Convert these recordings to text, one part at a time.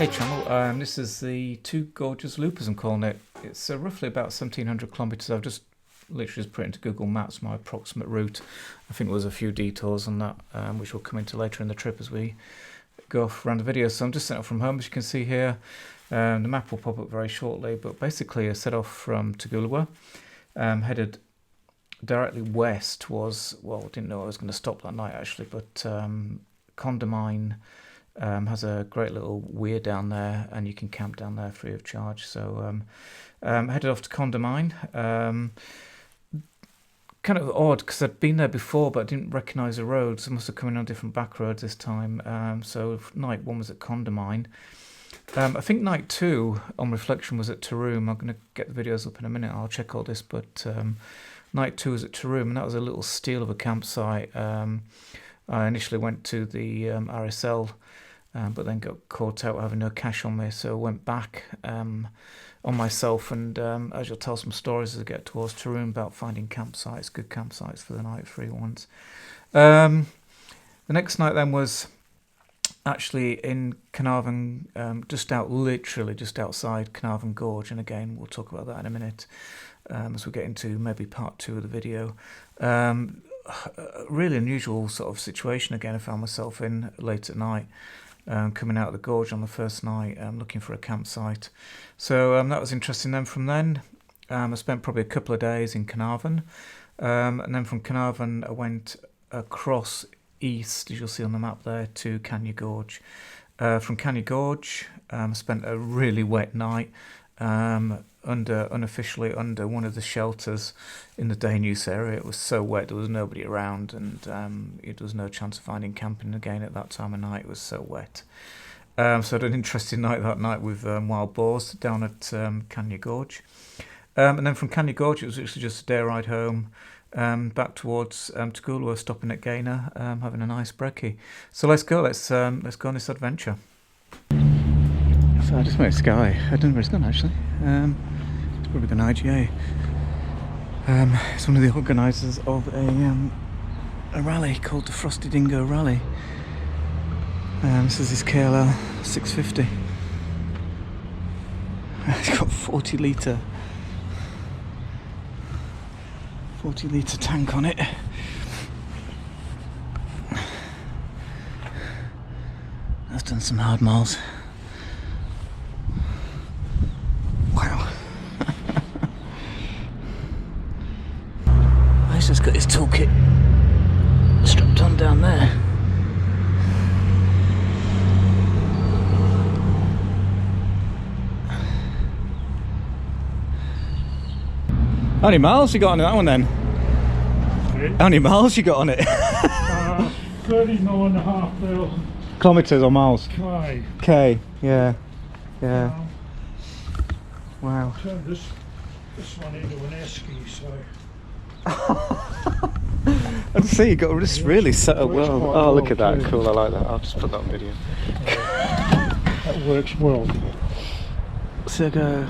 Hey channel, this is the Two Gorges Loop as I'm calling it. It's roughly about 1700 kilometres. I've just literally just put into Google Maps my approximate route. I think there's a few detours on that which we'll come into later in the trip as we go off around the video. So I'm just setting up from home, as you can see here. The map will pop up very shortly, but basically I set off from Toogoolawah, headed directly west towards, well, I didn't know I was going to stop that night actually, but Condamine has a great little weir down there, and you can camp down there free of charge. So headed off to Condamine. Kind of odd because I'd been there before, but I didn't recognise the roads. I must have come in on different back roads this time. So night one was at Condamine. I think night two, on reflection, was at Taroom. I'm going to get the videos up in a minute. I'll check all this, but night two was at Taroom, and that was a little steal of a campsite. I initially went to the RSL, but then got caught out having no cash on me, so I went back on myself, and as you'll tell some stories as I get towards Taroom about finding campsites, good campsites for the night, free ones. The next night then was actually in Carnarvon, literally just outside Carnarvon Gorge, and again we'll talk about that in a minute as we get into maybe part two of the video. Really unusual sort of situation again I found myself in late at night, coming out of the gorge on the first night, looking for a campsite. So that was interesting. Then from then I spent probably a couple of days in Carnarvon, and then from Carnarvon I went across east, as you'll see on the map there, to Carnarvon Gorge. From Carnarvon Gorge I spent a really wet night unofficially under one of the shelters in the day use area. It was so wet, there was nobody around, and there was no chance of finding camping again at that time of night. It was so wet. So I had an interesting night that night with wild boars down at Carnarvon Gorge. And then from Carnarvon Gorge it was actually just a day ride home, back towards Toogoolawah, stopping at Gaynor, having a nice brekkie. So let's go on this adventure. So I just met this guy. I don't know where he's gone actually. It's probably gone IGA. It's one of the organisers of a rally called the Frosty Dingo Rally. This is his KLR 650. It's got 40 litre tank on it. I've done some hard miles. Wow. He's just got his toolkit strapped on down there. How many miles you got on that one then? How many miles you got on it? 39,500 kilometres or miles? K. Yeah. Wow. Turned this one into an esky, so. I see you got this really set up well. Oh, look at that! Too. Cool, I like that. I'll just put that on video. That works well. So go.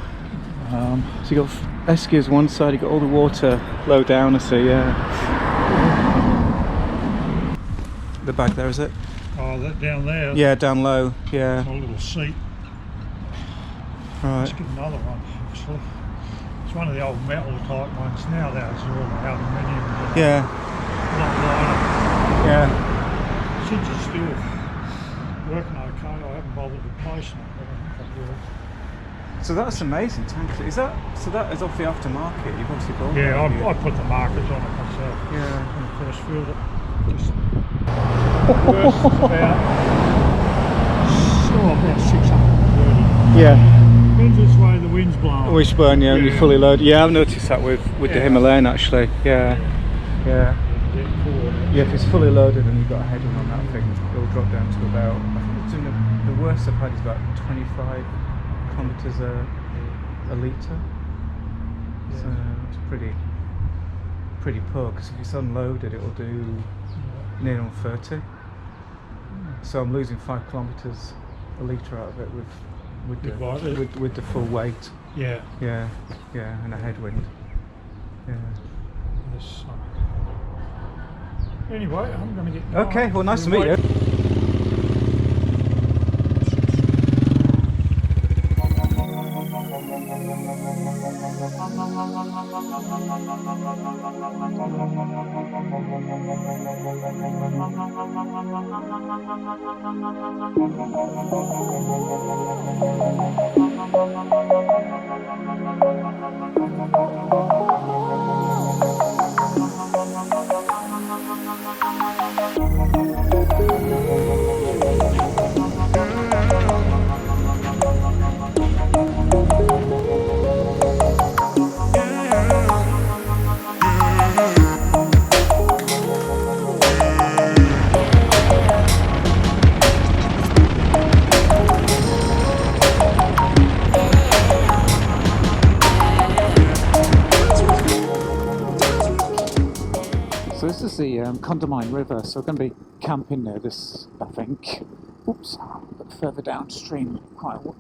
So you got esky as one side. You got all the water low down. I see. Yeah. The bag there, is it? Oh, that down there. Yeah, down low. Yeah. A little seat. Right. Let's get another one. Actually, it's one of the old metal type ones. Now that's all aluminium. Yeah. A lot lighter. Yeah. Since it's still working okay, I haven't bothered replacing it, but I think I will. So that's amazing tank. Is that so? That is off the aftermarket. You've obviously bought. Yeah, I put the markers on it myself. Yeah. When I first filled it. Just worst is about 630. Yeah. Depends which way the wind's blowing. Which one? Yeah, when you fully load. Yeah, I've noticed that with the Himalayan actually. Yeah. Yeah, if it's fully loaded and you've got a heading on that thing, it'll drop down to about, I think it's in the worst I've had is about 25 kilometres a litre. Yeah. So it's pretty poor, because if it's unloaded it'll do near on 30. So I'm losing 5 kilometres a litre out of it with the full weight. Yeah, and a headwind. Yeah. Yes. Anyway, I'm going to get. Okay, well, nice to meet you. So this is the Condamine River, so we're going to be camping near this, I think. Oops, a bit further downstream, quite a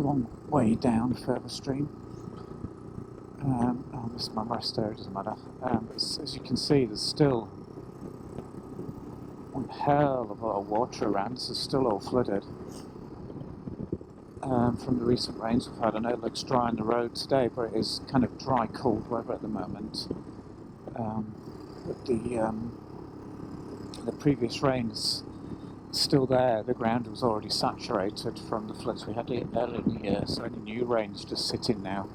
long way down further stream. Oh, this is my rest area, doesn't matter. As you can see, there's still one hell of a lot of water around. This is still all flooded from the recent rains we've had. I know it looks dry on the road today, but it is kind of dry, cold weather at the moment. But the previous rains still there. The ground was already saturated from the floods we had earlier in the year, so any new rain's just sitting now.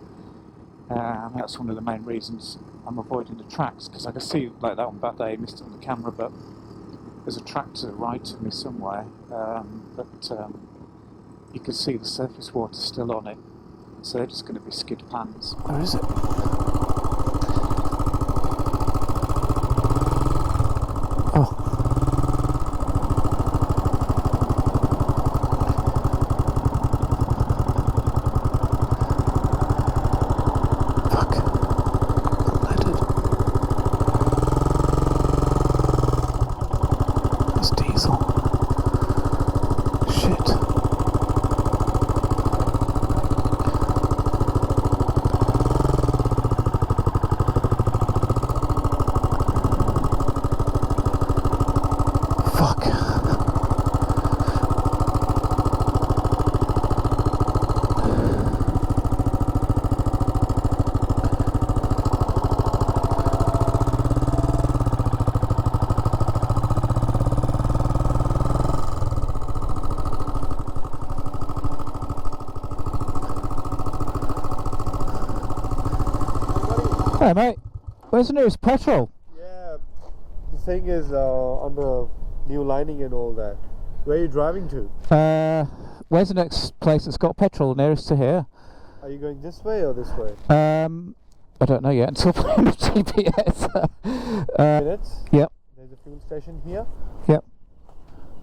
That's one of the main reasons I'm avoiding the tracks, because I can see, like that one back there, you missed it on the camera, but there's a track to the right of me somewhere, but you can see the surface water still on it, so they're just going to be skid pans. Where is it? Oh. Hey mate, where's the nearest petrol? Yeah, the thing is on the new lining and all that. Where are you driving to? Where's the next place that's got petrol nearest to here? Are you going this way or this way? I don't know yet until putting the GPS. Minutes. Yep. There's a fuel station here. Yep.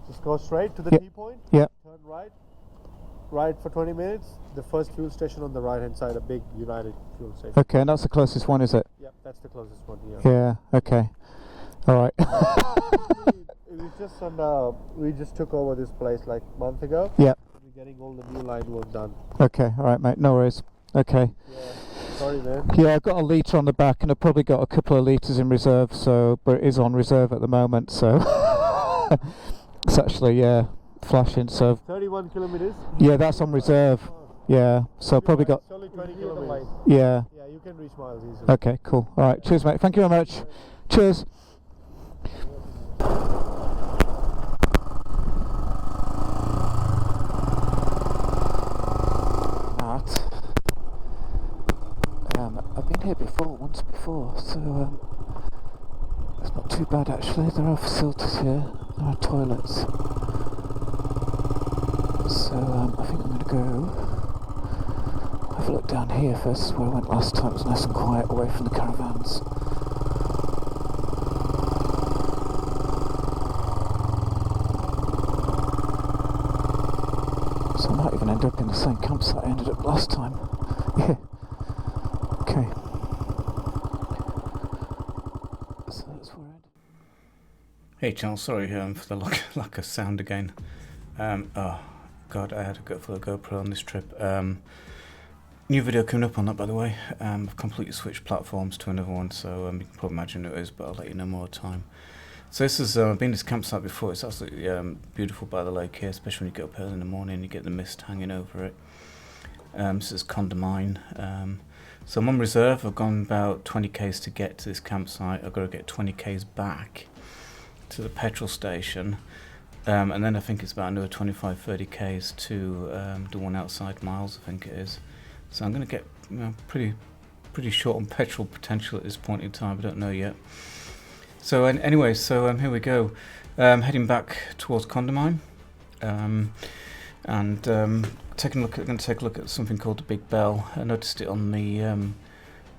Just go straight to the Yep. T-point. Yep. Turn right. Right for 20 minutes. The first fuel station on the right hand side, a big United fuel station. Okay, and that's the closest one, is it? Yep, that's the closest one here. Yeah. Okay. All right. It was just on. We just took over this place like a month ago. Yep. We're getting all the new line work done. Okay. All right, mate. No worries. Okay. Yeah. Sorry, man. Yeah, I've got a litre on the back, and I've probably got a couple of litres in reserve. So, but it is on reserve at the moment. So it's actually flashing. So 31 kilometers. yeah, that's on reserve. Yeah. So I've probably got. It's only 20 kilometers. Yeah. Yeah, you can reach miles easily. Okay. Cool. All right. Cheers, mate. Thank you very much. Cheers. I've been here once before, so it's not too bad actually. There are facilities here, there are toilets. So I think I'm going to go have a look down here first. This is where I went last time. It was nice and quiet away from the caravans. So I might even end up in the same campsite I ended up last time. Yeah. Okay. So that's where I ended. Hey Charles, sorry for the lack of sound again. Oh god, I had to go for the GoPro on this trip. New video coming up on that, by the way. I've completely switched platforms to another one, so you can probably imagine who it is, but I'll let you know more time. So this is, I've been to this campsite before. It's absolutely beautiful by the lake here, especially when you get up early in the morning, you get the mist hanging over it. This is Condamine. So I'm on reserve. I've gone about 20 k's to get to this campsite. I've got to get 20 k's back. to the petrol station, and then I think it's about another 25-30 k's to the one outside Miles, I think it is. So I'm going to get pretty short on petrol potential at this point in time. I don't know yet. So anyway, so here we go. Heading back towards Condamine, and going to take a look at something called the Big Bell. I noticed it on the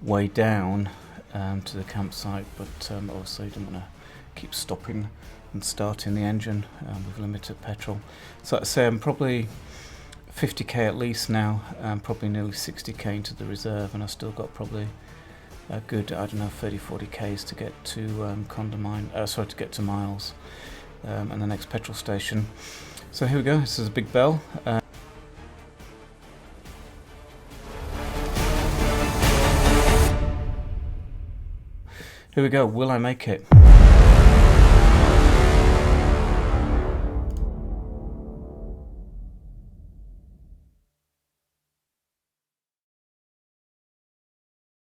way down to the campsite, but obviously I don't want to keep stopping and starting the engine with limited petrol. So like I say, I'm probably 50k at least now, probably nearly 60k into the reserve, and I've still got probably a good, I don't know, 30-40 k's to get to Condamine, to get to Miles, and the next petrol station. So here we go. This is a Big Bell. Here we go. Will I make it?